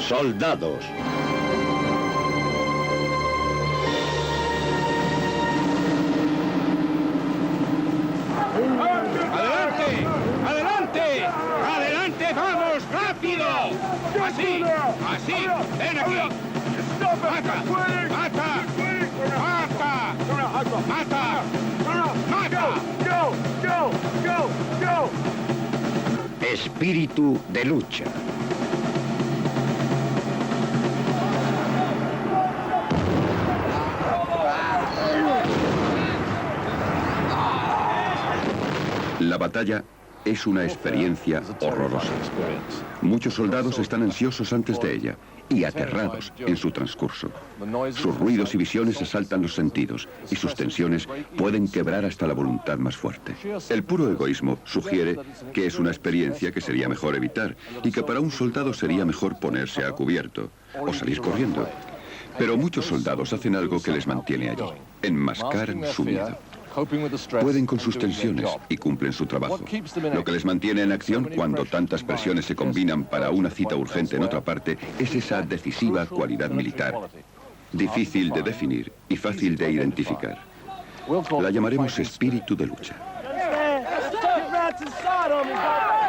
Soldados. ¡Adelante! ¡Adelante! ¡Adelante! ¡Vamos! ¡Rápido! ¡Así! ¡Así! ¡Ven aquí! ¡Mata! ¡Mata! ¡Mata! ¡Mata! ¡Mata! Espíritu de lucha. La batalla es una experiencia horrorosa. Muchos soldados están ansiosos antes de ella y aterrados en su transcurso. Sus ruidos y visiones asaltan los sentidos y sus tensiones pueden quebrar hasta la voluntad más fuerte. El puro egoísmo sugiere que es una experiencia que sería mejor evitar y que para un soldado sería mejor ponerse a cubierto o salir corriendo. Pero muchos soldados hacen algo que les mantiene allí. Enmascaran su miedo. Pueden con sus tensiones y cumplen su trabajo. Lo que les mantiene en acción cuando tantas presiones se combinan para una cita urgente en otra parte es esa decisiva cualidad militar, difícil de definir y fácil de identificar. La llamaremos espíritu de lucha.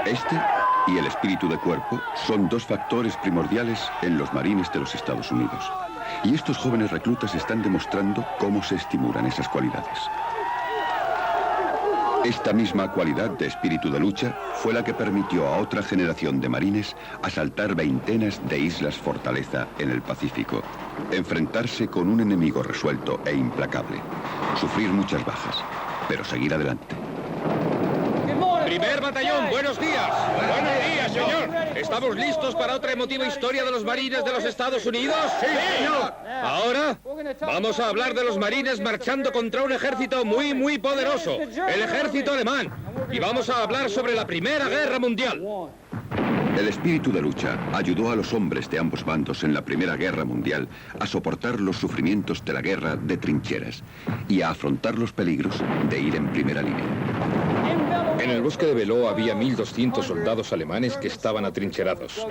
Este y el espíritu de cuerpo son dos factores primordiales en los marines de los Estados Unidos. Y estos jóvenes reclutas están demostrando cómo se estimulan esas cualidades. Esta misma cualidad de espíritu de lucha fue la que permitió a otra generación de marines asaltar veintenas de islas fortaleza en el Pacífico, enfrentarse con un enemigo resuelto e implacable, sufrir muchas bajas, pero seguir adelante. ¡Primer batallón! ¡Buenos días! ¡Buenos días, señor! ¿Estamos listos para otra emotiva historia de los marines de los Estados Unidos? ¡Sí, señor! Ahora vamos a hablar de los marines marchando contra un ejército muy poderoso, el ejército alemán. Y vamos a hablar sobre la Primera Guerra Mundial. El espíritu de lucha ayudó a los hombres de ambos bandos en la Primera Guerra Mundial a soportar los sufrimientos de la guerra de trincheras y a afrontar los peligros de ir en primera línea. En el bosque de Beló había 1.200 soldados alemanes que estaban atrincherados.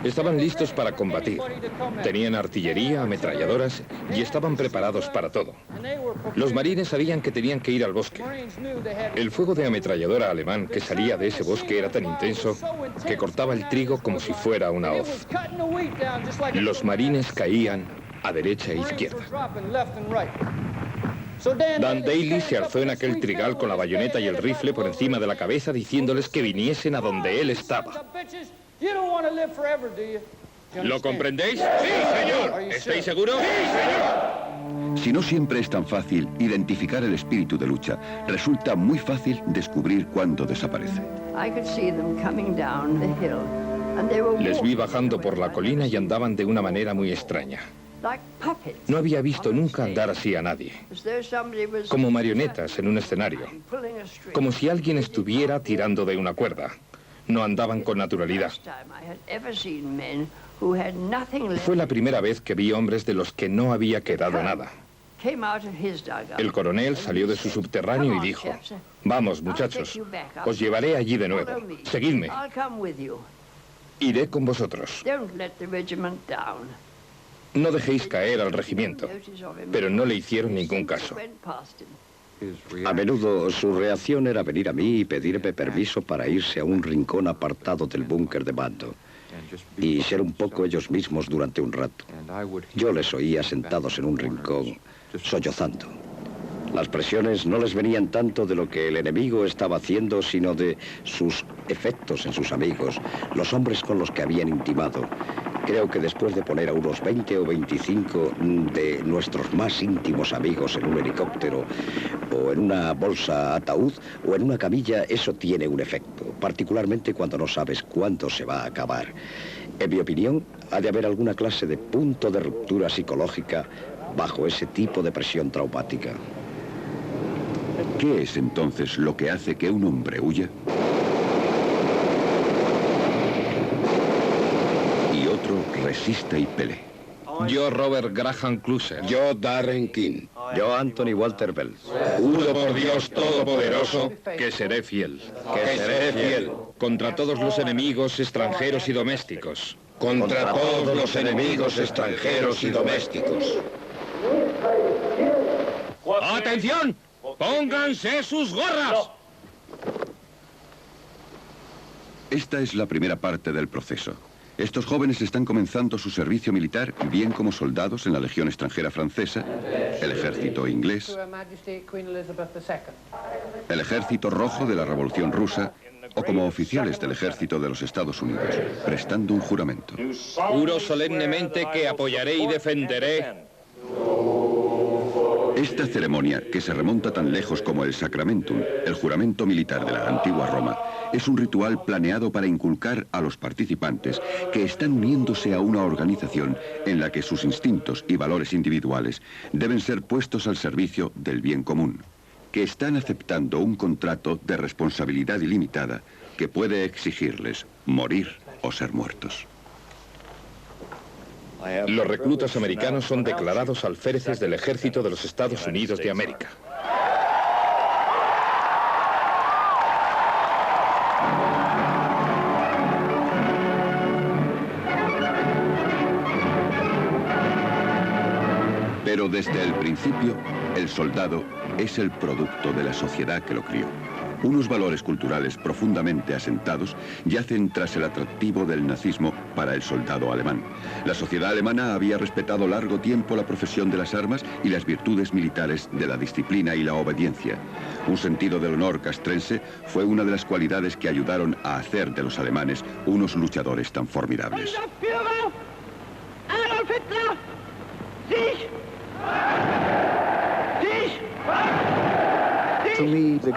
Estaban listos para combatir. Tenían artillería, ametralladoras y estaban preparados para todo. Los marines sabían que tenían que ir al bosque. El fuego de ametralladora alemán que salía de ese bosque era tan intenso que cortaba el trigo como si fuera una hoz. Los marines caían a derecha e izquierda. Dan Daly se alzó en aquel trigal con la bayoneta y el rifle por encima de la cabeza diciéndoles que viniesen a donde él estaba. ¿Lo comprendéis? ¡Sí, señor! ¿Estáis seguros? ¡Sí, señor! Si no siempre es tan fácil identificar el espíritu de lucha, resulta muy fácil descubrir cuándo desaparece. Les vi bajando por la colina y andaban de una manera muy extraña. No había visto nunca andar así a nadie. Como marionetas en un escenario. Como si alguien estuviera tirando de una cuerda. No andaban con naturalidad. Fue la primera vez que vi hombres de los que no había quedado nada. El coronel salió de su subterráneo y dijo: «Vamos, muchachos, os llevaré allí de nuevo. Seguidme. Iré con vosotros. No dejéis caer al regimiento». Pero no le hicieron ningún caso. A menudo su reacción era venir a mí y pedirme permiso para irse a un rincón apartado del búnker de mando y ser un poco ellos mismos durante un rato. Yo les oía sentados en un rincón, sollozando. Las presiones no les venían tanto de lo que el enemigo estaba haciendo, sino de sus efectos en sus amigos, los hombres con los que habían intimado. Creo que después de poner a unos 20 o 25 de nuestros más íntimos amigos en un helicóptero, o en una bolsa ataúd, o en una camilla, eso tiene un efecto, particularmente cuando no sabes cuándo se va a acabar. En mi opinión, ha de haber alguna clase de punto de ruptura psicológica bajo ese tipo de presión traumática. ¿Qué es entonces lo que hace que un hombre huya? Y otro resista y pelee. Yo, Robert Graham Clusher. Yo, Darren King. Yo, Anthony Walter Bell. Juro por Dios Todopoderoso que seré fiel. Que seré fiel. Contra todos los enemigos extranjeros y domésticos. contra todos los enemigos extranjeros y domésticos. ¡Atención! ¡Pónganse sus gorras! Esta es la primera parte del proceso. Estos jóvenes están comenzando su servicio militar bien como soldados en la Legión extranjera francesa, el ejército inglés, el ejército rojo de la Revolución rusa o como oficiales del ejército de los Estados Unidos, prestando un juramento. Juro solemnemente que apoyaré y defenderé. Esta ceremonia, que se remonta tan lejos como el Sacramentum, el juramento militar de la antigua Roma, es un ritual planeado para inculcar a los participantes que están uniéndose a una organización en la que sus instintos y valores individuales deben ser puestos al servicio del bien común, que están aceptando un contrato de responsabilidad ilimitada que puede exigirles morir o ser muertos. Los reclutas americanos son declarados alféreces del ejército de los Estados Unidos de América. Pero desde el principio, el soldado es el producto de la sociedad que lo crió. Unos valores culturales profundamente asentados yacen tras el atractivo del nazismo para el soldado alemán. La sociedad alemana había respetado largo tiempo la profesión de las armas y las virtudes militares de la disciplina y la obediencia. Un sentido del honor castrense fue una de las cualidades que ayudaron a hacer de los alemanes unos luchadores tan formidables.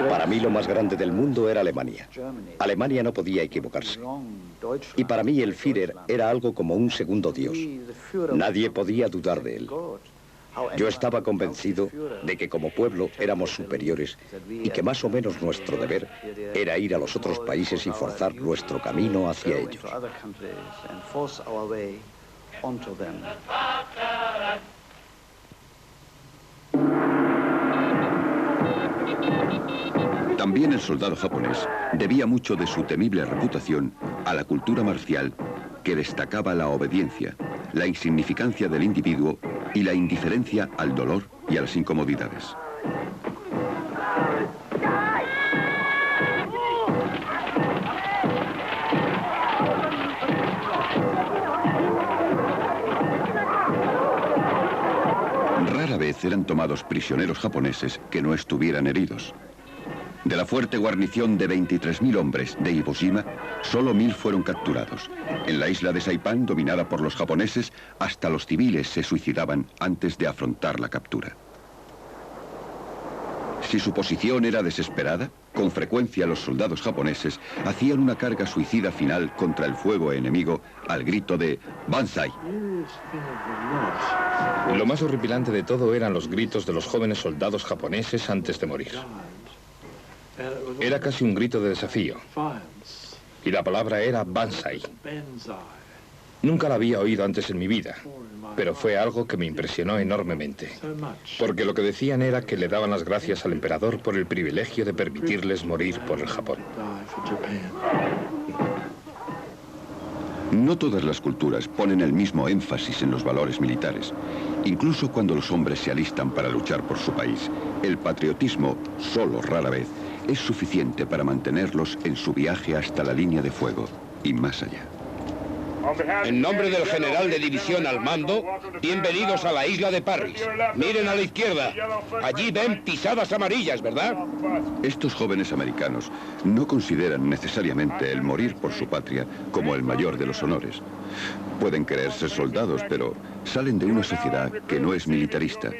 Para mí lo más grande del mundo era Alemania. Alemania no podía equivocarse. Y para mí el Führer era algo como un segundo Dios. Nadie podía dudar de él. Yo estaba convencido de que como pueblo éramos superiores y que más o menos nuestro deber era ir a los otros países y forzar nuestro camino hacia ellos. También el soldado japonés debía mucho de su temible reputación a la cultura marcial que destacaba la obediencia, la insignificancia del individuo y la indiferencia al dolor y a las incomodidades. Rara vez eran tomados prisioneros japoneses que no estuvieran heridos. De la fuerte guarnición de 23.000 hombres de Iwo Jima, solo 1.000 fueron capturados. En la isla de Saipán, dominada por los japoneses, hasta los civiles se suicidaban antes de afrontar la captura. Si su posición era desesperada, con frecuencia los soldados japoneses hacían una carga suicida final contra el fuego enemigo al grito de ¡Banzai! Lo más horripilante de todo eran los gritos de los jóvenes soldados japoneses antes de morir. Era casi un grito de desafío. Y la palabra era Banzai. Nunca la había oído antes en mi vida, pero fue algo que me impresionó enormemente. Porque lo que decían era que le daban las gracias al emperador por el privilegio de permitirles morir por el Japón. No todas las culturas ponen el mismo énfasis en los valores militares. Incluso cuando los hombres se alistan para luchar por su país, el patriotismo, solo rara vez, es suficiente para mantenerlos en su viaje hasta la línea de fuego y más allá. En nombre del general de división al mando, bienvenidos a la isla de Parris. Miren a la izquierda. Allí ven pisadas amarillas, ¿verdad? Estos jóvenes americanos no consideran necesariamente el morir por su patria como el mayor de los honores. Pueden querer ser soldados, pero salen de una sociedad que no es militarista.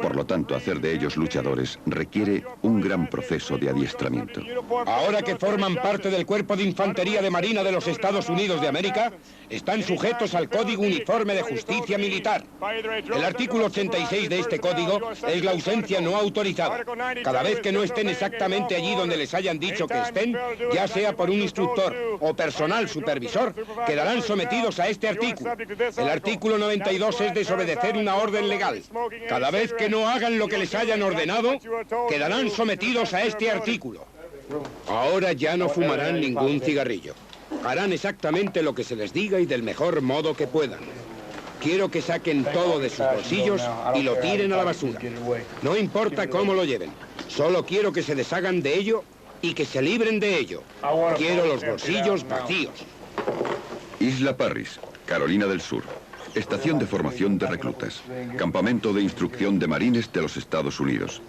Por lo tanto, hacer de ellos luchadores requiere un gran proceso de adiestramiento. Ahora que forman parte del Cuerpo de Infantería de Marina de los Estados Unidos de América, están sujetos al Código Uniforme de Justicia Militar. El artículo 86 de este código es la ausencia no autorizada. Cada vez que no estén exactamente allí donde les hayan dicho que estén, ya sea por un instructor o personal supervisor, quedarán sometidos a este artículo. El artículo 92 es desobedecer una orden legal. Cada vez que no hagan lo que les hayan ordenado, quedarán sometidos a este artículo. Ahora ya no fumarán ningún cigarrillo. Harán exactamente lo que se les diga y del mejor modo que puedan. Quiero que saquen todo de sus bolsillos y lo tiren a la basura. No importa cómo lo lleven. Solo quiero que se deshagan de ello y que se libren de ello. Quiero los bolsillos vacíos. Isla Parris, Carolina del Sur. Estación de formación de reclutas. Campamento de instrucción de marines de los Estados Unidos.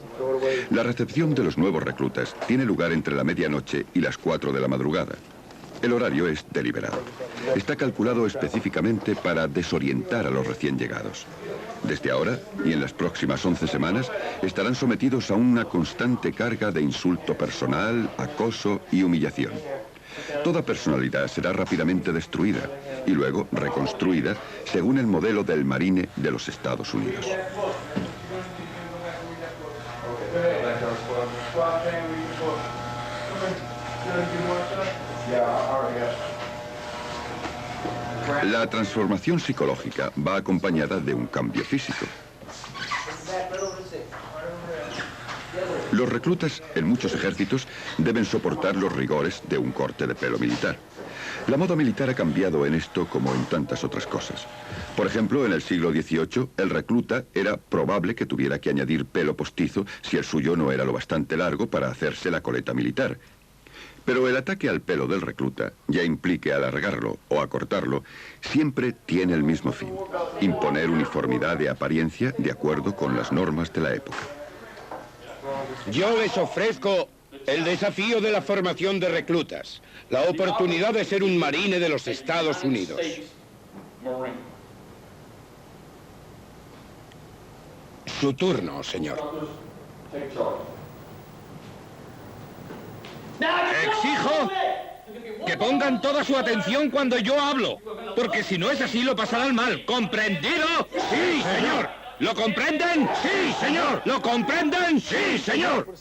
La recepción de los nuevos reclutas tiene lugar entre la medianoche y las 4 de la madrugada. El horario es deliberado. Está calculado específicamente para desorientar a los recién llegados. Desde ahora y en las próximas 11 semanas estarán sometidos a una constante carga de insulto personal, acoso y humillación. Toda personalidad será rápidamente destruida y luego reconstruida según el modelo del marine de los Estados Unidos. La transformación psicológica va acompañada de un cambio físico. Los reclutas en muchos ejércitos deben soportar los rigores de un corte de pelo militar. La moda militar ha cambiado en esto como en tantas otras cosas. Por ejemplo, en el siglo XVIII, el recluta era probable que tuviera que añadir pelo postizo si el suyo no era lo bastante largo para hacerse la coleta militar. Pero el ataque al pelo del recluta, ya implique alargarlo o acortarlo, siempre tiene el mismo fin: imponer uniformidad de apariencia de acuerdo con las normas de la época. Yo les ofrezco el desafío de la formación de reclutas, la oportunidad de ser un marine de los Estados Unidos. Su turno, señor. Exijo que pongan toda su atención cuando yo hablo, porque si no es así lo pasarán mal. ¿Comprendido? Sí, señor. ¿Lo comprenden? Sí, señor. ¿Lo comprenden? Sí, señor.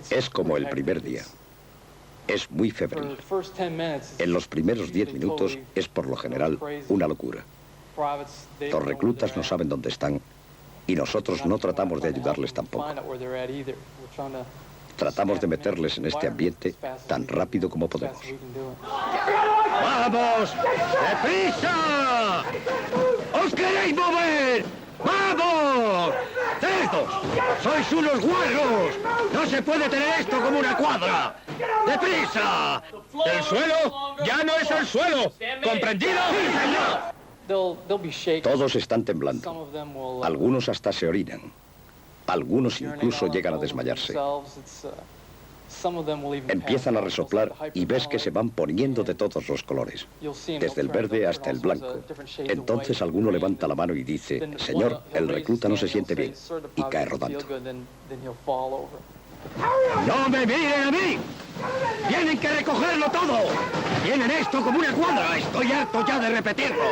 Es como el primer día. Es muy febril. En los primeros 10 minutos es por lo general una locura. Los reclutas no saben dónde están y nosotros no tratamos de ayudarles tampoco. Tratamos de meterles en este ambiente tan rápido como podemos. ¡Vamos! ¡Deprisa! ¡Os queréis mover! ¡Vamos! ¡Cerdos! ¡Sois unos guarros! ¡No se puede tener esto como una cuadra! ¡Deprisa! ¡El suelo ya no es el suelo! ¿Comprendido? ¡Sí, señor! Todos están temblando. Algunos hasta se orinan. Algunos incluso llegan a desmayarse. Empiezan a resoplar y ves que se van poniendo de todos los colores, desde el verde hasta el blanco. Entonces alguno levanta la mano y dice: Señor, el recluta no se siente bien, y cae rodando. ¡No me miren a mí! ¡Tienen que recogerlo todo! ¡Tienen esto como una cuadra! ¡Estoy harto ya de repetirlo!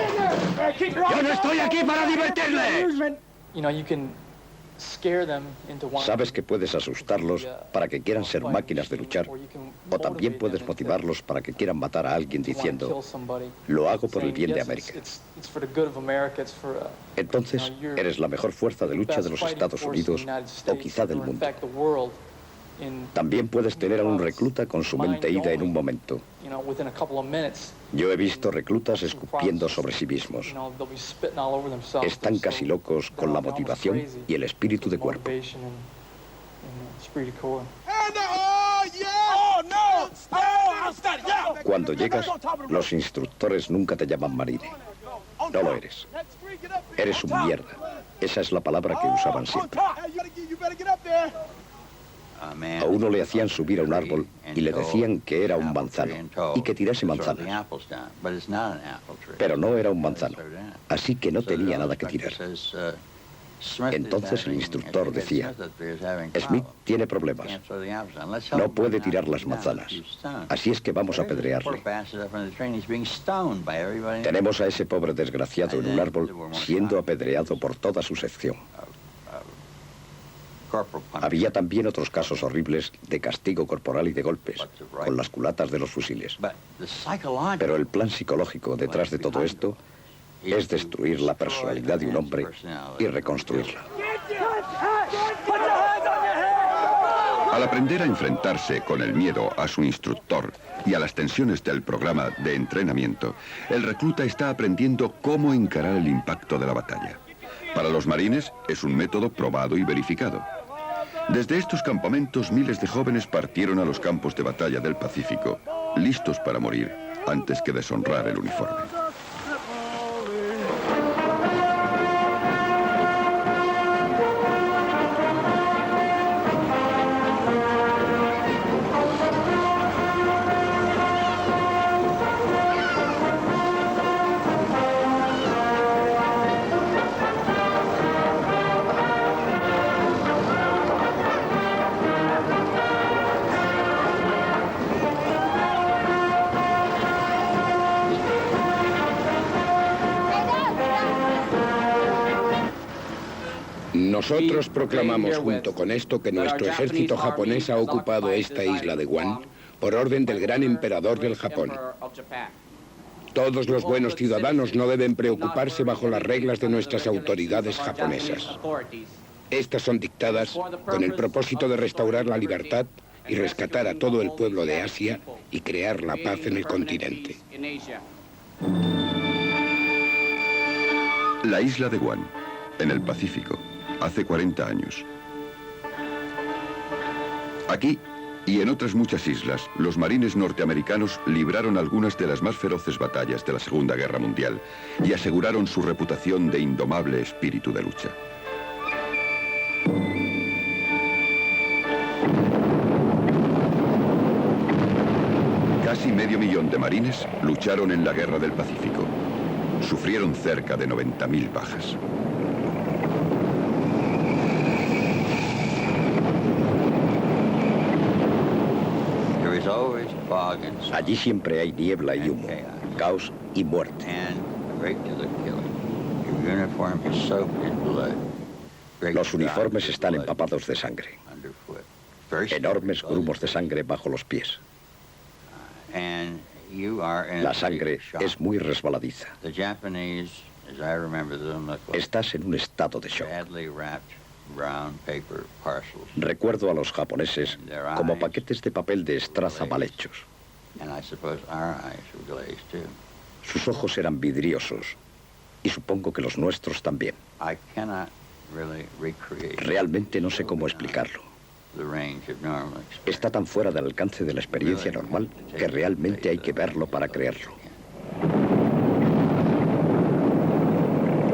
¡Yo no estoy aquí para divertirles! Sabes que puedes asustarlos para que quieran ser máquinas de luchar, o también puedes motivarlos para que quieran matar a alguien diciendo: lo hago por el bien de América. Entonces, eres la mejor fuerza de lucha de los Estados Unidos, o quizá del mundo. También puedes tener a un recluta con su mente ida en un momento. Yo he visto reclutas escupiendo sobre sí mismos. Están casi locos con la motivación y el espíritu de cuerpo. Cuando llegas, los instructores nunca te llaman marine. No lo eres. Eres un mierda. Esa es la palabra que usaban siempre. A uno le hacían subir a un árbol y le decían que era un manzano y que tirase manzanas. Pero no era un manzano, así que no tenía nada que tirar. Entonces el instructor decía: Smith tiene problemas. No puede tirar las manzanas. Así es que vamos a apedrearle. Tenemos a ese pobre desgraciado en un árbol siendo apedreado por toda su sección. Había también otros casos horribles de castigo corporal y de golpes, con las culatas de los fusiles. Pero el plan psicológico detrás de todo esto es destruir la personalidad de un hombre y reconstruirla. Al aprender a enfrentarse con el miedo a su instructor y a las tensiones del programa de entrenamiento, el recluta está aprendiendo cómo encarar el impacto de la batalla. Para los marines es un método probado y verificado. Desde estos campamentos, miles de jóvenes partieron a los campos de batalla del Pacífico, listos para morir antes que deshonrar el uniforme. Nosotros proclamamos junto con esto que nuestro ejército japonés ha ocupado esta isla de Guam por orden del gran emperador del Japón. Todos los buenos ciudadanos no deben preocuparse bajo las reglas de nuestras autoridades japonesas. Estas son dictadas con el propósito de restaurar la libertad y rescatar a todo el pueblo de Asia y crear la paz en el continente. La isla de Guam, en el Pacífico, hace 40 años. Aquí y en otras muchas islas, los marines norteamericanos libraron algunas de las más feroces batallas de la Segunda Guerra Mundial y aseguraron su reputación de indomable espíritu de lucha. Casi medio millón de marines lucharon en la Guerra del Pacífico. Sufrieron cerca de 90.000 bajas. Allí siempre hay niebla y humo, caos y muerte. Los uniformes están empapados de sangre. Enormes grumos de sangre bajo los pies. La sangre es muy resbaladiza. Estás en un estado de shock. Recuerdo a los japoneses como paquetes de papel de estraza mal hechos. Sus ojos eran vidriosos, y supongo que los nuestros también. Realmente no sé cómo explicarlo. Está tan fuera del alcance de la experiencia normal que realmente hay que verlo para creerlo.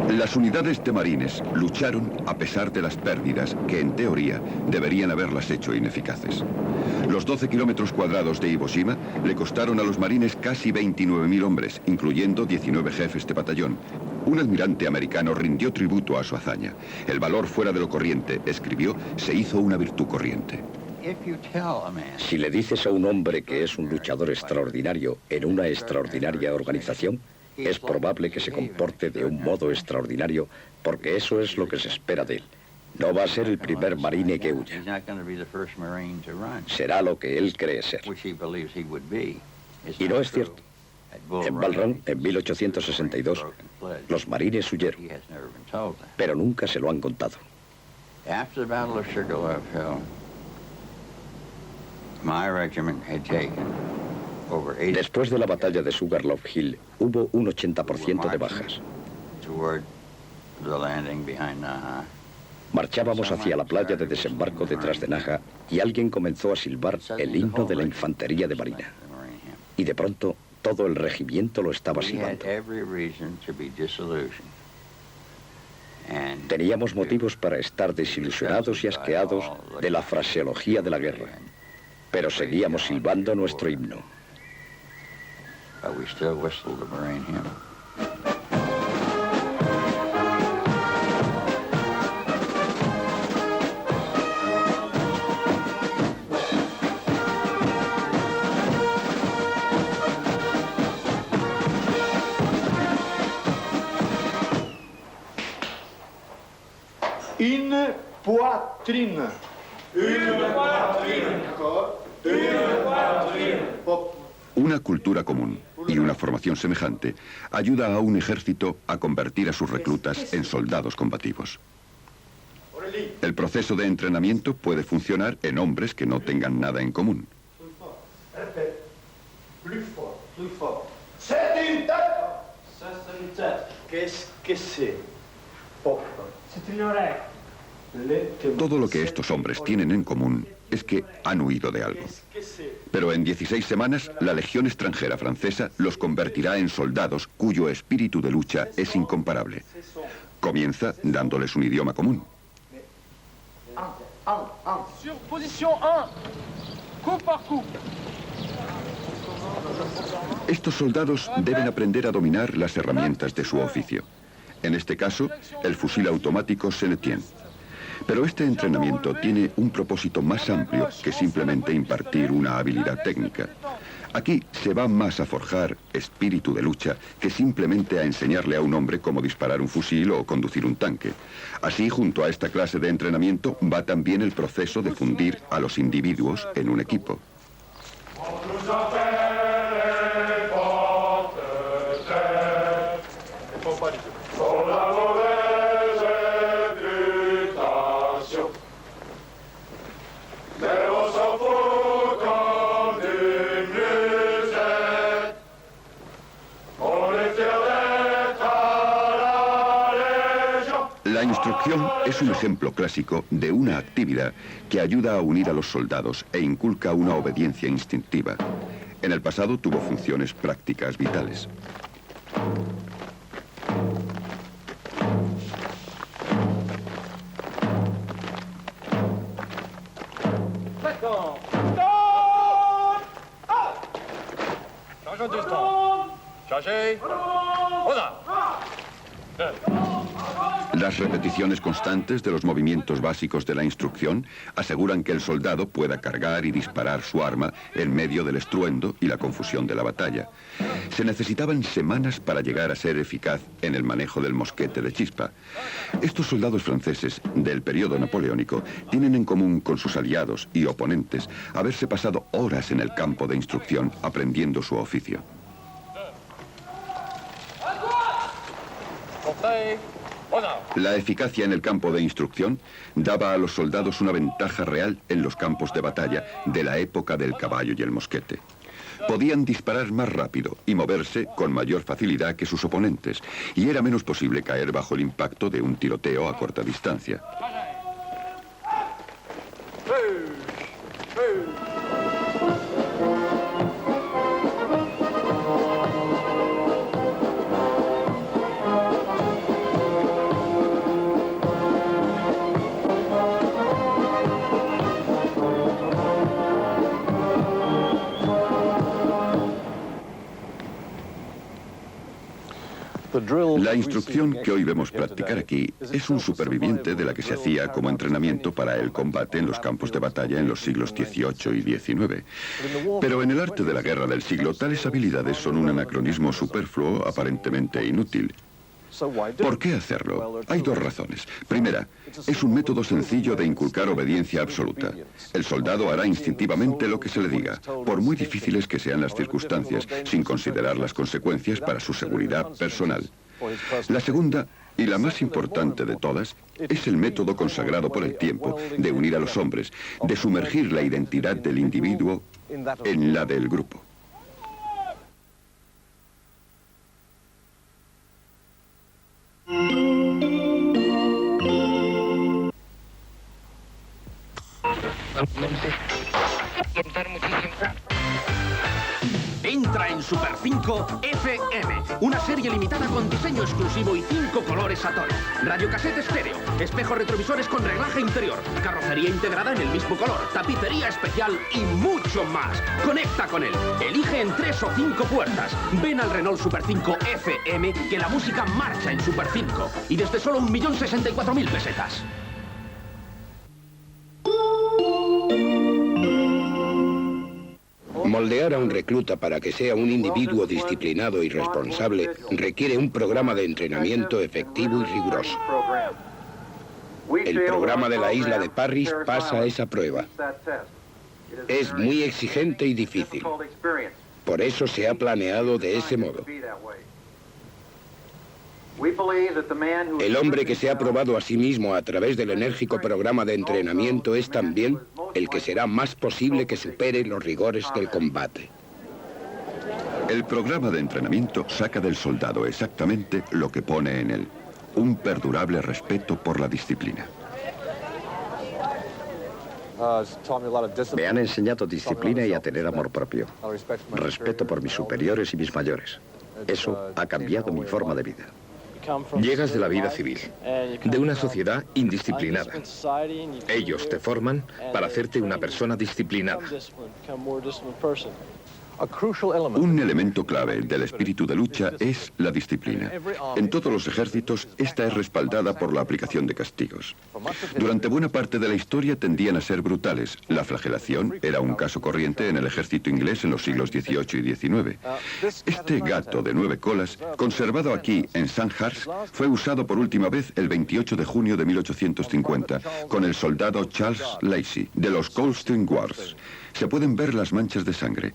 Las unidades de marines lucharon a pesar de las pérdidas que, en teoría, deberían haberlas hecho ineficaces. Los 12 kilómetros cuadrados de Iwo Jima le costaron a los marines casi 29.000 hombres, incluyendo 19 jefes de batallón. Un almirante americano rindió tributo a su hazaña. El valor fuera de lo corriente, escribió, se hizo una virtud corriente. Si le dices a un hombre que es un luchador extraordinario en una extraordinaria organización, es probable que se comporte de un modo extraordinario, porque eso es lo que se espera de él. No va a ser el primer marine que huya. Será lo que él cree ser. Y no es cierto. En Bull Run, en 1862, los marines huyeron, pero nunca se lo han contado. Después de la batalla de Sugarloaf Hill, hubo un 80% de bajas. Marchábamos hacia la playa de desembarco detrás de Naha y alguien comenzó a silbar el himno de la infantería de marina. Y de pronto, todo el regimiento lo estaba silbando. Teníamos motivos para estar desilusionados y asqueados de la fraseología de la guerra, pero seguíamos silbando nuestro himno. We still whistle the Marine hymn. Une poitrine. Une poitrine. Une poitrine. Una cultura común y una formación semejante ayuda a un ejército a convertir a sus reclutas en soldados combativos. El proceso de entrenamiento puede funcionar en hombres que no tengan nada en común. Todo lo que estos hombres tienen en común es que han huido de algo. Pero en 16 semanas, la Legión extranjera francesa los convertirá en soldados cuyo espíritu de lucha es incomparable. Comienza dándoles un idioma común. Sur position 1, coup par coup. Estos soldados deben aprender a dominar las herramientas de su oficio. En este caso, el fusil automático Senetien. Pero este entrenamiento tiene un propósito más amplio que simplemente impartir una habilidad técnica. Aquí se va más a forjar espíritu de lucha que simplemente a enseñarle a un hombre cómo disparar un fusil o conducir un tanque. Así, junto a esta clase de entrenamiento, va también el proceso de fundir a los individuos en un equipo. La instrucción es un ejemplo clásico de una actividad que ayuda a unir a los soldados e inculca una obediencia instintiva. En el pasado tuvo funciones prácticas vitales. Las repeticiones constantes de los movimientos básicos de la instrucción aseguran que el soldado pueda cargar y disparar su arma en medio del estruendo y la confusión de la batalla. Se necesitaban semanas para llegar a ser eficaz en el manejo del mosquete de chispa. Estos soldados franceses del periodo napoleónico tienen en común con sus aliados y oponentes haberse pasado horas en el campo de instrucción aprendiendo su oficio. La eficacia en el campo de instrucción daba a los soldados una ventaja real en los campos de batalla de la época del caballo y el mosquete. Podían disparar más rápido y moverse con mayor facilidad que sus oponentes, y era menos posible caer bajo el impacto de un tiroteo a corta distancia. La instrucción que hoy vemos practicar aquí es un superviviente de la que se hacía como entrenamiento para el combate en los campos de batalla en los siglos XVIII y XIX. Pero en el arte de la guerra del siglo, tales habilidades son un anacronismo superfluo aparentemente inútil. ¿Por qué hacerlo? Hay dos razones. Primera, es un método sencillo de inculcar obediencia absoluta. El soldado hará instintivamente lo que se le diga, por muy difíciles que sean las circunstancias, sin considerar las consecuencias para su seguridad personal. La segunda, y la más importante de todas, es el método consagrado por el tiempo de unir a los hombres, de sumergir la identidad del individuo en la del grupo. Entra en Super 5 FM, una serie limitada con diseño exclusivo y 5 colores a tono. Radiocassette estéreo, espejos retrovisores con reglaje interior, carrocería integrada en el mismo color, tapicería especial y mucho más. Conecta con él, elige en 3 o 5 puertas. Ven al Renault Super 5 FM, que la música marcha en Super 5 y desde solo 1.064.000 pesetas. Moldear a un recluta para que sea un individuo disciplinado y responsable requiere un programa de entrenamiento efectivo y riguroso. El programa de la isla de Parris pasa esa prueba. Es muy exigente y difícil. Por eso se ha planeado de ese modo. El hombre que se ha probado a sí mismo a través del enérgico programa de entrenamiento es también el que será más posible que supere los rigores del combate. El programa de entrenamiento saca del soldado exactamente lo que pone en él: un perdurable respeto por la disciplina. Me han enseñado disciplina y a tener amor propio. Respeto por mis superiores y mis mayores. Eso ha cambiado mi forma de vida. Llegas de la vida civil, de una sociedad indisciplinada. Ellos te forman para hacerte una persona disciplinada. Un elemento clave del espíritu de lucha es la disciplina. En todos los ejércitos, esta es respaldada por la aplicación de castigos. Durante buena parte de la historia tendían a ser brutales. La flagelación era un caso corriente en el ejército inglés en los siglos XVIII y XIX. Este gato de 9 colas, conservado aquí en Sandhurst, fue usado por última vez el 28 de junio de 1850, con el soldado Charles Lacy, de los Coldstream Guards. Se pueden ver las manchas de sangre.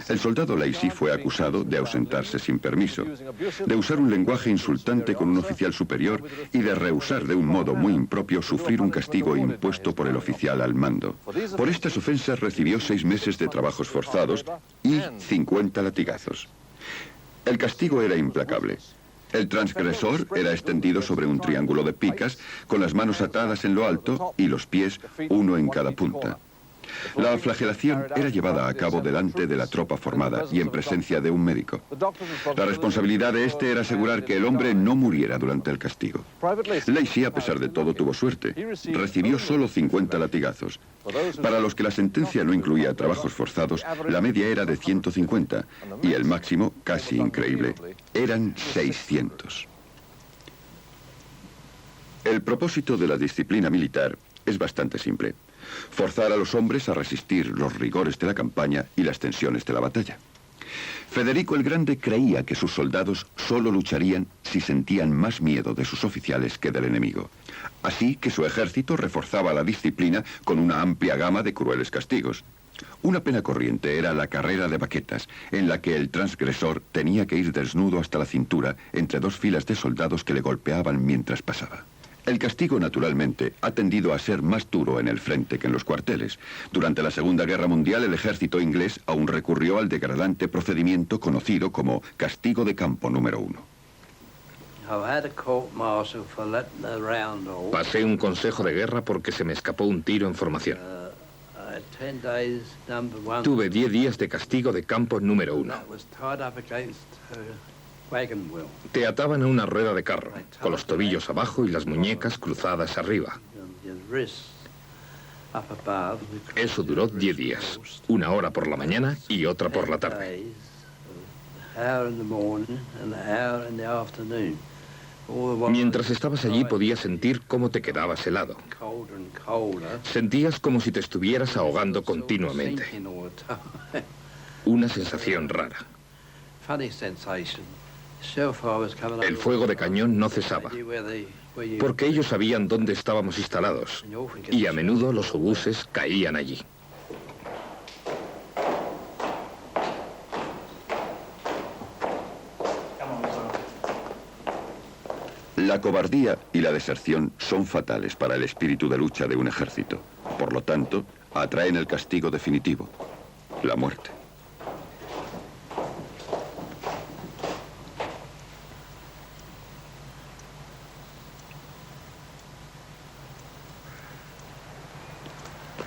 El soldado Lacy fue acusado de ausentarse sin permiso, de usar un lenguaje insultante con un oficial superior y de rehusar de un modo muy impropio sufrir un castigo impuesto por el oficial al mando. Por estas ofensas recibió 6 meses de trabajos forzados y 50 latigazos. El castigo era implacable. El transgresor era extendido sobre un triángulo de picas, con las manos atadas en lo alto y los pies, uno en cada punta. La flagelación era llevada a cabo delante de la tropa formada y en presencia de un médico. La responsabilidad de este era asegurar que el hombre no muriera durante el castigo. Lacy, a pesar de todo, tuvo suerte. Recibió solo 50 latigazos. Para los que la sentencia no incluía trabajos forzados, la media era de 150 y el máximo, casi increíble, eran 600. El propósito de la disciplina militar es bastante simple: forzar a los hombres a resistir los rigores de la campaña y las tensiones de la batalla. Federico el Grande creía que sus soldados solo lucharían si sentían más miedo de sus oficiales que del enemigo. Así que su ejército reforzaba la disciplina con una amplia gama de crueles castigos. Una pena corriente era la carrera de baquetas, en la que el transgresor tenía que ir desnudo hasta la cintura entre 2 filas de soldados que le golpeaban mientras pasaba. El castigo, naturalmente, ha tendido a ser más duro en el frente que en los cuarteles. Durante la Segunda Guerra Mundial, el ejército inglés aún recurrió al degradante procedimiento conocido como castigo de campo número 1. Pasé un consejo de guerra porque se me escapó un tiro en formación. Tuve 10 días de castigo de campo número 1. Te ataban a una rueda de carro, con los tobillos abajo y las muñecas cruzadas arriba. Eso duró 10 días, 1 hora por la mañana y otra por la tarde. Mientras estabas allí podías sentir cómo te quedabas helado. Sentías como si te estuvieras ahogando continuamente. Una sensación rara. El fuego de cañón no cesaba, porque ellos sabían dónde estábamos instalados, y a menudo los obuses caían allí. La cobardía y la deserción son fatales para el espíritu de lucha de un ejército. Por lo tanto, atraen el castigo definitivo, la muerte.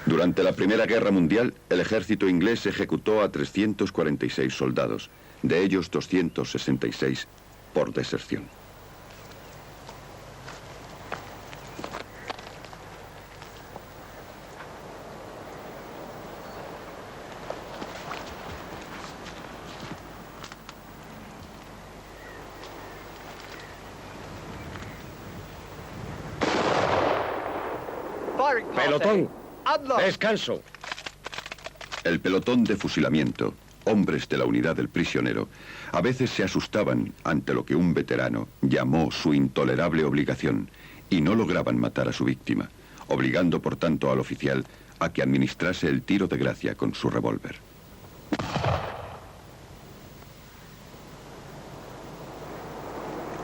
Durante la Primera Guerra Mundial, el ejército inglés ejecutó a 346 soldados, de ellos 266 por deserción. Pelotón, descanso. El pelotón de fusilamiento, hombres de la unidad del prisionero, a veces se asustaban ante lo que un veterano llamó su intolerable obligación y no lograban matar a su víctima, obligando por tanto al oficial a que administrase el tiro de gracia con su revólver.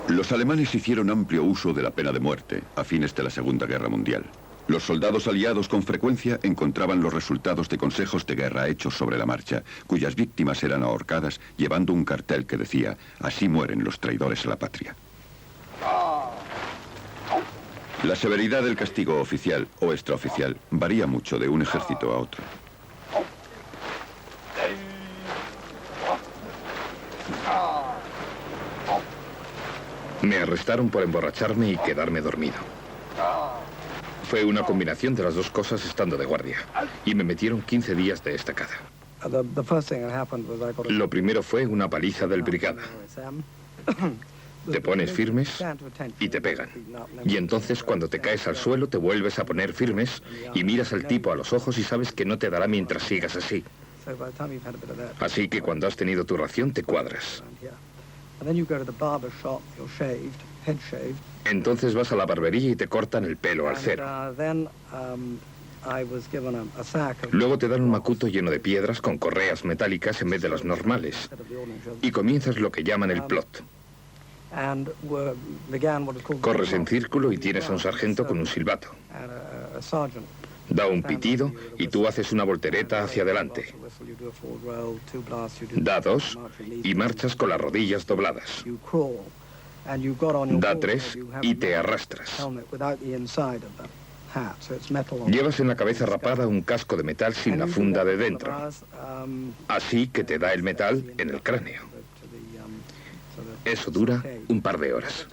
Los alemanes hicieron amplio uso de la pena de muerte a fines de la Segunda Guerra Mundial. Los soldados aliados con frecuencia encontraban los resultados de consejos de guerra hechos sobre la marcha, cuyas víctimas eran ahorcadas llevando un cartel que decía: así mueren los traidores a la patria. La severidad del castigo oficial o extraoficial varía mucho de un ejército a otro. Me arrestaron por emborracharme y quedarme dormido. Fue una combinación de las dos cosas estando de guardia. Y me metieron 15 días de estacada. Lo primero fue una paliza del brigada. Te pones firmes y te pegan. Y entonces cuando te caes al suelo te vuelves a poner firmes y miras al tipo a los ojos y sabes que no te dará mientras sigas así. Así que cuando has tenido tu ración te cuadras. Entonces vas a la barbería y te cortan el pelo al cero. Luego te dan un macuto lleno de piedras con correas metálicas en vez de las normales. Y comienzas lo que llaman el plot. Corres en círculo y tienes a un sargento con un silbato. Da un pitido y tú haces una voltereta hacia adelante. Da 2 y marchas con las rodillas dobladas. Da 3 y te arrastras. Llevas en la cabeza rapada un casco de metal sin la funda de dentro. Así que te da el metal en el cráneo. Eso dura un par de horas.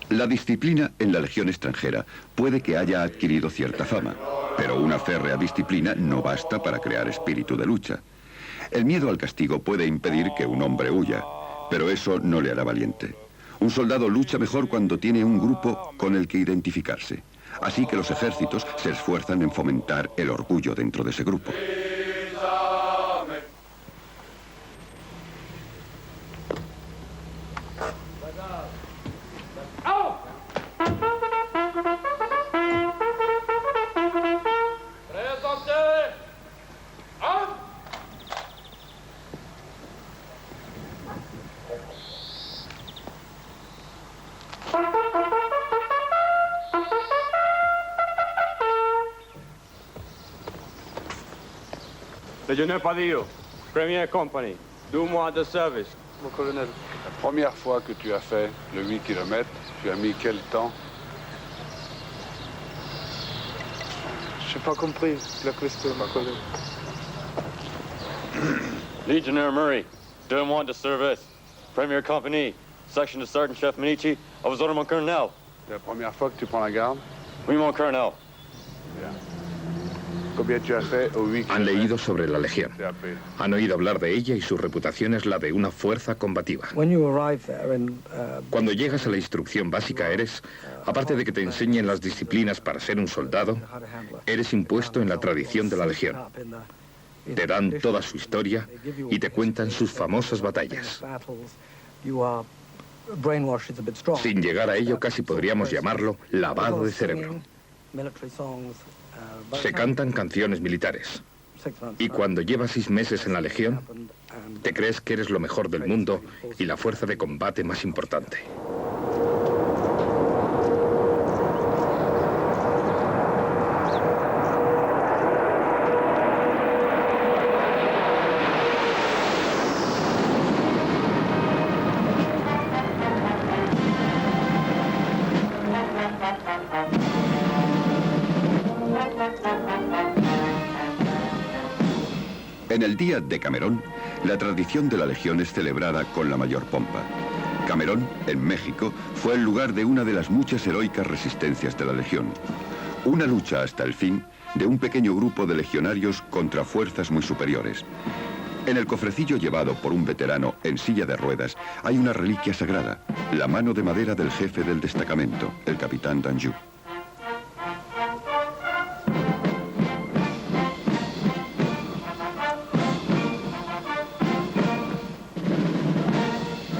La disciplina en la Legión extranjera puede que haya adquirido cierta fama, pero una férrea disciplina no basta para crear espíritu de lucha. El miedo al castigo puede impedir que un hombre huya, pero eso no le hará valiente. Un soldado lucha mejor cuando tiene un grupo con el que identificarse. Así que los ejércitos se esfuerzan en fomentar el orgullo dentro de ese grupo. Légionnaire Padillo, Première Compagnie, 2 mois de service. Mon colonel, la première fois que tu as fait le 8 km, tu as mis quel temps? J'ai pas compris la question, mon colonel. Legionnaire Murray, 2 mois de service. Première Compagnie, section de Sergeant-Chef Minichi. À vos ordres, mon colonel. C'est la première fois que tu prends la garde? Oui, mon colonel. Bien. Combien tu as fait au 8 km? Han leído sobre la Legión. Han oído hablar de ella y su reputación es la de una fuerza combativa. Cuando llegas a la instrucción básica eres, aparte de que te enseñen las disciplinas para ser un soldado, eres impuesto en la tradición de la Legión. Te dan toda su historia y te cuentan sus famosas batallas. Sin llegar a ello, casi podríamos llamarlo lavado de cerebro. Se cantan canciones militares. Y cuando llevas 6 meses en la Legión, te crees que eres lo mejor del mundo y la fuerza de combate más importante. En el día de Camerón, la tradición de la Legión es celebrada con la mayor pompa. Camerón, en México, fue el lugar de una de las muchas heroicas resistencias de la Legión. Una lucha hasta el fin de un pequeño grupo de legionarios contra fuerzas muy superiores. En el cofrecillo llevado por un veterano en silla de ruedas hay una reliquia sagrada, la mano de madera del jefe del destacamento, el capitán Danjou.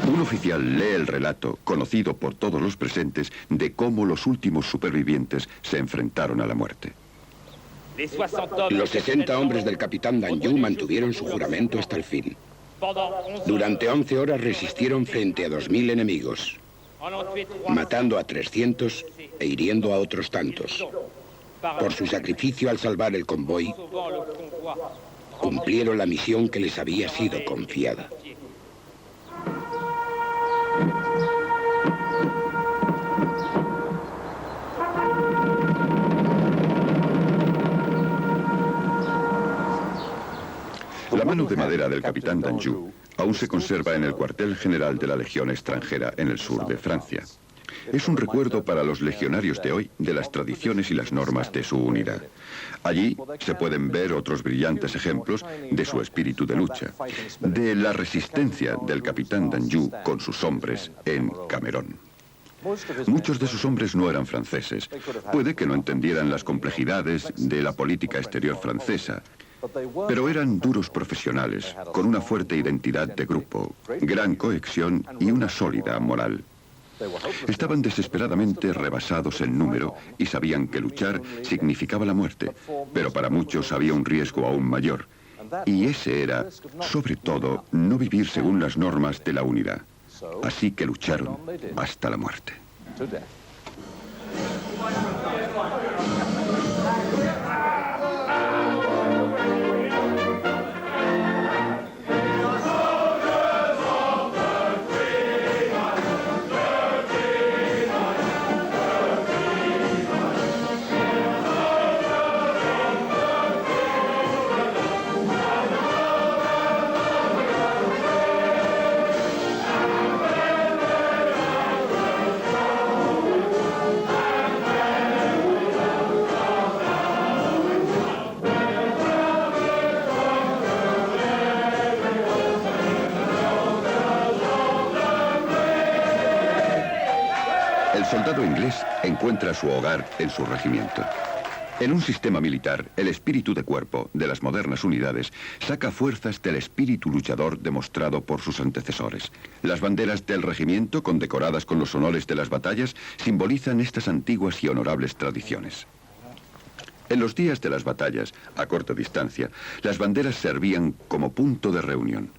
Un oficial lee el relato, conocido por todos los presentes, de cómo los últimos supervivientes se enfrentaron a la muerte. Los 60 hombres del capitán Danjou mantuvieron su juramento hasta el fin. Durante 11 horas resistieron frente a 2000 enemigos, matando a 300 e hiriendo a otros tantos. Por su sacrificio al salvar el convoy, cumplieron la misión que les había sido confiada. La mano de madera del capitán Danjou aún se conserva en el cuartel general de la Legión extranjera en el sur de Francia. Es un recuerdo para los legionarios de hoy de las tradiciones y las normas de su unidad. Allí se pueden ver otros brillantes ejemplos de su espíritu de lucha, de la resistencia del capitán Danjou con sus hombres en Camerón. Muchos de sus hombres no eran franceses. Puede que no entendieran las complejidades de la política exterior francesa, pero eran duros profesionales, con una fuerte identidad de grupo, gran cohesión y una sólida moral. Estaban desesperadamente rebasados en número y sabían que luchar significaba la muerte, pero para muchos había un riesgo aún mayor, y ese era, sobre todo, no vivir según las normas de la unidad. Así que lucharon hasta la muerte. El soldado inglés encuentra su hogar en su regimiento. En un sistema militar, el espíritu de cuerpo de las modernas unidades saca fuerzas del espíritu luchador demostrado por sus antecesores. Las banderas del regimiento, condecoradas con los honores de las batallas, simbolizan estas antiguas y honorables tradiciones. En los días de las batallas, a corta distancia, las banderas servían como punto de reunión.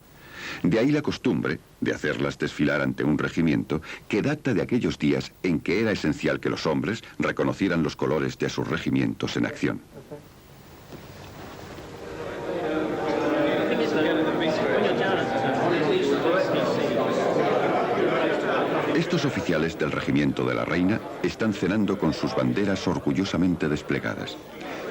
De ahí la costumbre de hacerlas desfilar ante un regimiento que data de aquellos días en que era esencial que los hombres reconocieran los colores de sus regimientos en acción. Estos oficiales del regimiento de la Reina están cenando con sus banderas orgullosamente desplegadas.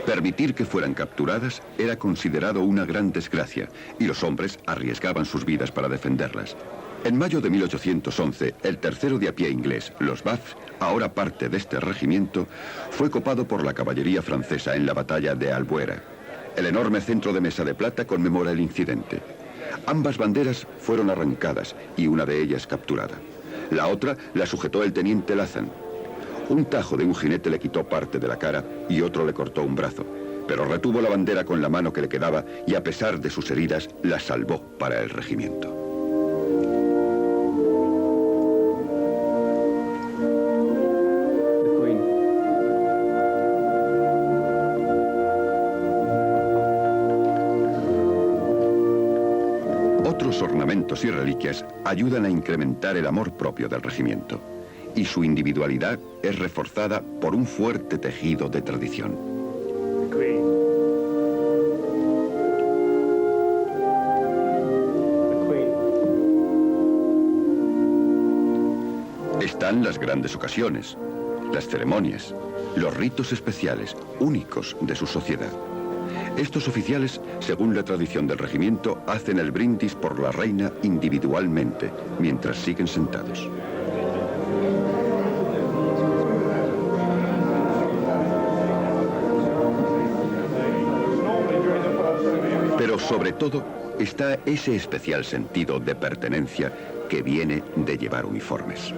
Permitir que fueran capturadas era considerado una gran desgracia y los hombres arriesgaban sus vidas para defenderlas. En mayo de 1811, el tercero de a pie inglés, los Buffs, ahora parte de este regimiento, fue copado por la caballería francesa en la batalla de Albuera. El enorme centro de mesa de plata conmemora el incidente. Ambas banderas fueron arrancadas y una de ellas capturada. La otra la sujetó el teniente Lazan. Un tajo de un jinete le quitó parte de la cara y otro le cortó un brazo, pero retuvo la bandera con la mano que le quedaba y a pesar de sus heridas la salvó para el regimiento. Otros ornamentos y reliquias ayudan a incrementar el amor propio del regimiento, y su individualidad es reforzada por un fuerte tejido de tradición. Están las grandes ocasiones, las ceremonias, los ritos especiales, únicos de su sociedad. Estos oficiales, según la tradición del regimiento, hacen el brindis por la reina individualmente, mientras siguen sentados. Pero sobre todo está ese especial sentido de pertenencia que viene de llevar uniformes.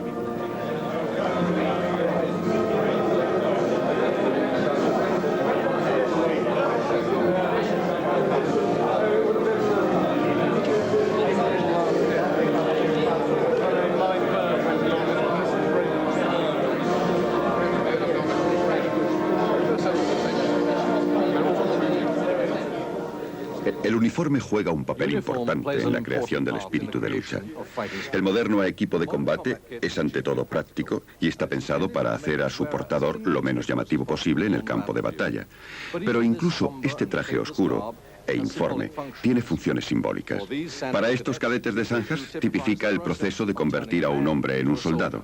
El uniforme juega un papel importante en la creación del espíritu de lucha. El moderno equipo de combate es ante todo práctico y está pensado para hacer a su portador lo menos llamativo posible en el campo de batalla. Pero incluso este traje oscuro e informe tiene funciones simbólicas. Para estos cadetes de Sandhurst tipifica el proceso de convertir a un hombre en un soldado.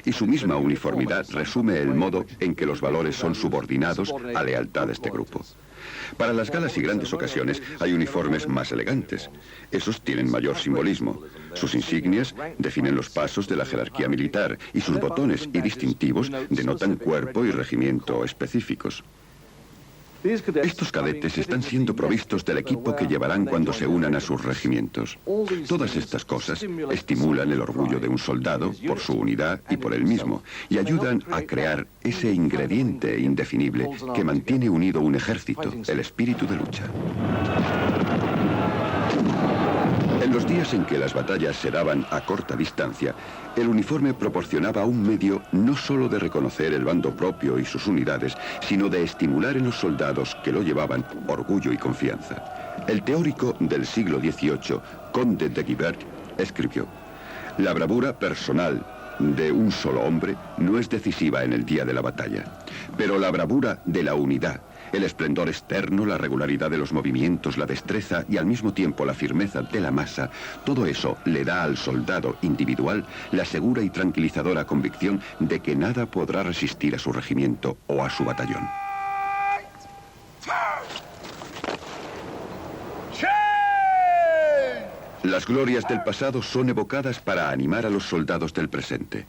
Y su misma uniformidad resume el modo en que los valores son subordinados a lealtad de este grupo. Para las galas y grandes ocasiones hay uniformes más elegantes. Esos tienen mayor simbolismo. Sus insignias definen los pasos de la jerarquía militar y sus botones y distintivos denotan cuerpo y regimiento específicos. Estos cadetes están siendo provistos del equipo que llevarán cuando se unan a sus regimientos. Todas estas cosas estimulan el orgullo de un soldado por su unidad y por él mismo, y ayudan a crear ese ingrediente indefinible que mantiene unido un ejército, el espíritu de lucha. En los días en que las batallas se daban a corta distancia, el uniforme proporcionaba un medio no solo de reconocer el bando propio y sus unidades, sino de estimular en los soldados que lo llevaban orgullo y confianza. El teórico del siglo XVIII, Conde de Guibert, escribió: «La bravura personal de un solo hombre no es decisiva en el día de la batalla, pero la bravura de la unidad, el esplendor externo, la regularidad de los movimientos, la destreza y al mismo tiempo la firmeza de la masa, todo eso le da al soldado individual la segura y tranquilizadora convicción de que nada podrá resistir a su regimiento o a su batallón». Las glorias del pasado son evocadas para animar a los soldados del presente.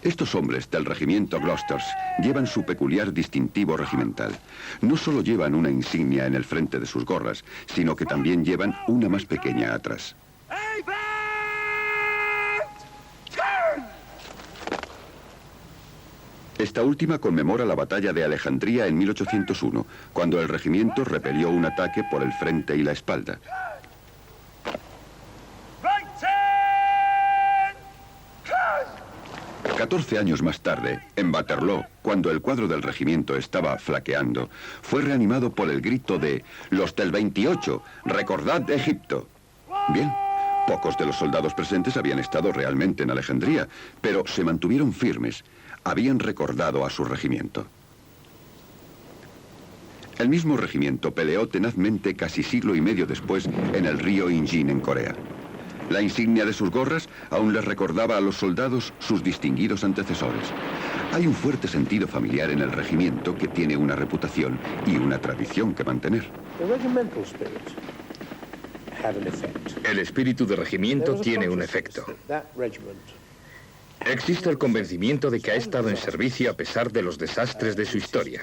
Estos hombres del regimiento Gloucesters llevan su peculiar distintivo regimental. No solo llevan una insignia en el frente de sus gorras, sino que también llevan una más pequeña atrás. Esta última conmemora la batalla de Alejandría en 1801, cuando el regimiento repelió un ataque por el frente y la espalda. 14 años más tarde, en Waterloo, cuando el cuadro del regimiento estaba flaqueando, fue reanimado por el grito de «Los del 28, recordad Egipto». Bien, pocos de los soldados presentes habían estado realmente en Alejandría, pero se mantuvieron firmes, habían recordado a su regimiento. El mismo regimiento peleó tenazmente casi siglo y medio después en el río Injin, en Corea. La insignia de sus gorras aún les recordaba a los soldados sus distinguidos antecesores. Hay un fuerte sentido familiar en el regimiento que tiene una reputación y una tradición que mantener. El espíritu de regimiento tiene un efecto. Existe el convencimiento de que ha estado en servicio a pesar de los desastres de su historia.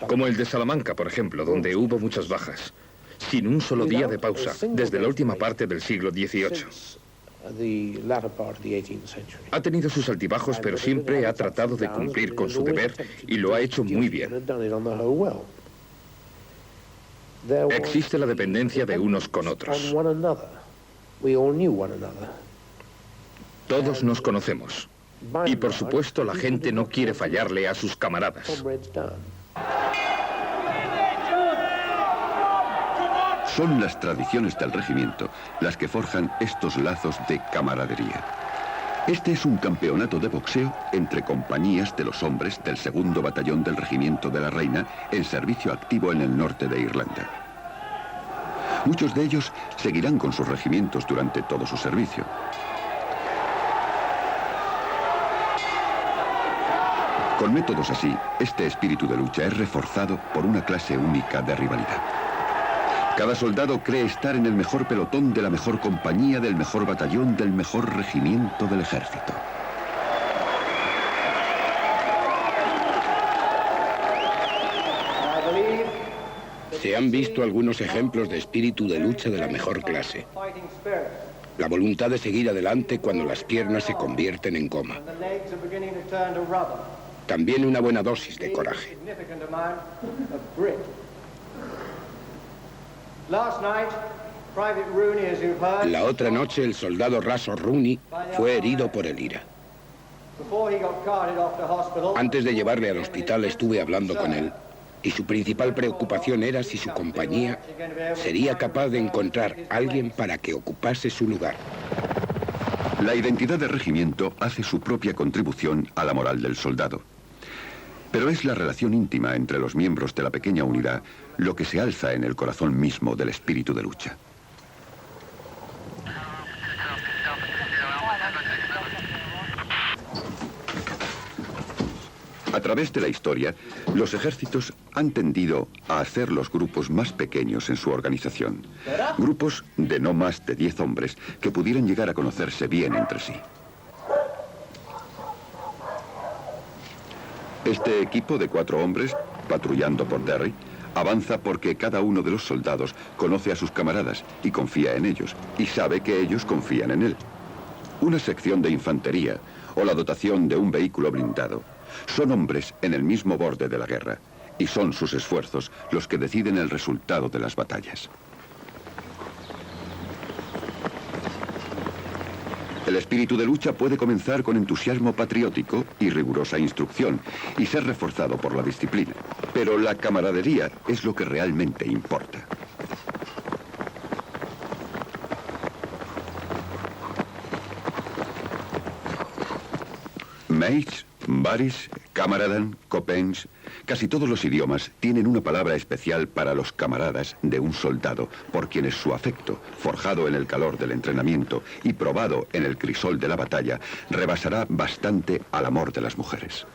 Como el de Salamanca, por ejemplo, donde hubo muchas bajas, sin un solo día de pausa, desde la última parte del siglo XVIII. Ha tenido sus altibajos, pero siempre ha tratado de cumplir con su deber y lo ha hecho muy bien. Existe la dependencia de unos con otros. Todos nos conocemos. Y por supuesto la gente no quiere fallarle a sus camaradas. Son las tradiciones del regimiento las que forjan estos lazos de camaradería. Este es un campeonato de boxeo entre compañías de los hombres del 2º Batallón del Regimiento de la Reina en servicio activo en el norte de Irlanda. Muchos de ellos seguirán con sus regimientos durante todo su servicio. Con métodos así, este espíritu de lucha es reforzado por una clase única de rivalidad. Cada soldado cree estar en el mejor pelotón de la mejor compañía, del mejor batallón, del mejor regimiento del ejército. Se han visto algunos ejemplos de espíritu de lucha de la mejor clase. La voluntad de seguir adelante cuando las piernas se convierten en goma. También una buena dosis de coraje. La otra noche, el soldado raso Rooney fue herido por el IRA. Antes de llevarle al hospital estuve hablando con él Y su principal preocupación era si su compañía sería capaz de encontrar a alguien para que ocupase su lugar. La identidad del regimiento hace su propia contribución a la moral del soldado. Pero es la relación íntima entre los miembros de la pequeña unidad lo que se alza en el corazón mismo del espíritu de lucha. A través de la historia, los ejércitos han tendido a hacer los grupos más pequeños en su organización. Grupos de no más de 10 hombres que pudieran llegar a conocerse bien entre sí. Este equipo de 4 hombres, patrullando por Derry, avanza porque cada uno de los soldados conoce a sus camaradas y confía en ellos, y sabe que ellos confían en él. Una sección de infantería o la dotación de un vehículo blindado son hombres en el mismo borde de la guerra, y son sus esfuerzos los que deciden el resultado de las batallas. El espíritu de lucha puede comenzar con entusiasmo patriótico y rigurosa instrucción, y ser reforzado por la disciplina. Pero la camaradería es lo que realmente importa. Mates, buddies, camaradan, copains, casi todos los idiomas tienen una palabra especial para los camaradas de un soldado, por quienes su afecto, forjado en el calor del entrenamiento y probado en el crisol de la batalla, rebasará bastante al amor de las mujeres.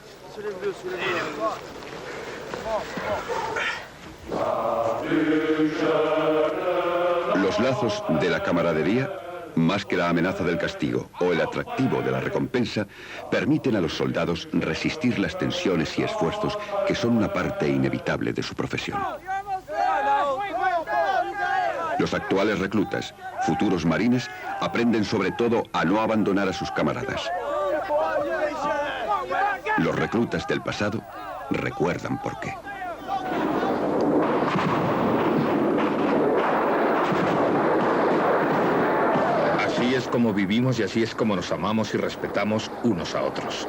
Los lazos de la camaradería, más que la amenaza del castigo o el atractivo de la recompensa, permiten a los soldados resistir las tensiones y esfuerzos que son una parte inevitable de su profesión. Los actuales reclutas, futuros marines, aprenden sobre todo a no abandonar a sus camaradas. Los reclutas del pasado recuerdan por qué. Así es como vivimos y así es como nos amamos y respetamos unos a otros.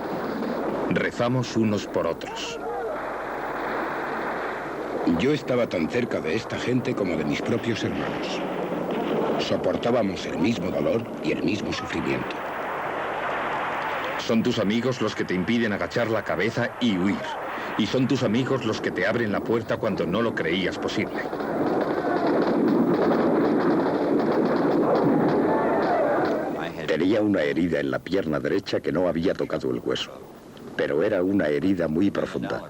Rezamos unos por otros. Yo estaba tan cerca de esta gente como de mis propios hermanos. Soportábamos el mismo dolor y el mismo sufrimiento. Son tus amigos los que te impiden agachar la cabeza y huir. Y son tus amigos los que te abren la puerta cuando no lo creías posible. Tenía una herida en la pierna derecha que no había tocado el hueso, pero era una herida muy profunda.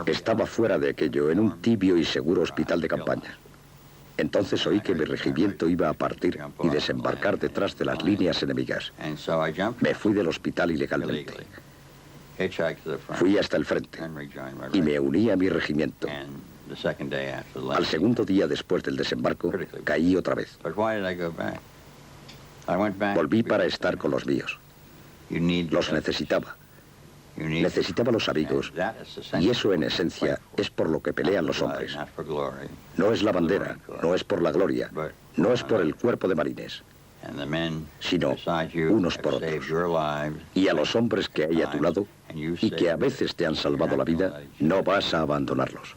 Estaba fuera de aquello, en un tibio y seguro hospital de campaña. Entonces oí que mi regimiento iba a partir y desembarcar detrás de las líneas enemigas. Me fui del hospital ilegalmente. Fui hasta el frente y me uní a mi regimiento. Al segundo día después del desembarco, caí otra vez. Volví para estar con los míos. Los necesitaba. Necesitaba los amigos. Y eso, en esencia, es por lo que pelean los hombres. No es la bandera, no es por la gloria, no es por el cuerpo de marines, sino unos por otros. Y a los hombres que hay a tu lado y que a veces te han salvado la vida, no vas a abandonarlos.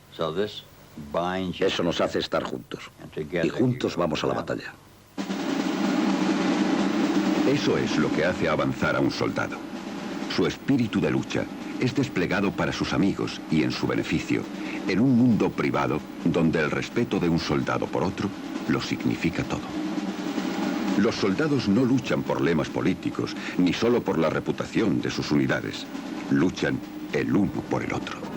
Eso nos hace estar juntos. Y juntos vamos a la batalla. Eso es lo que hace avanzar a un soldado. Su espíritu de lucha es desplegado para sus amigos y en su beneficio, en un mundo privado donde el respeto de un soldado por otro lo significa todo. Los soldados no luchan por lemas políticos, ni solo por la reputación de sus unidades. Luchan el uno por el otro.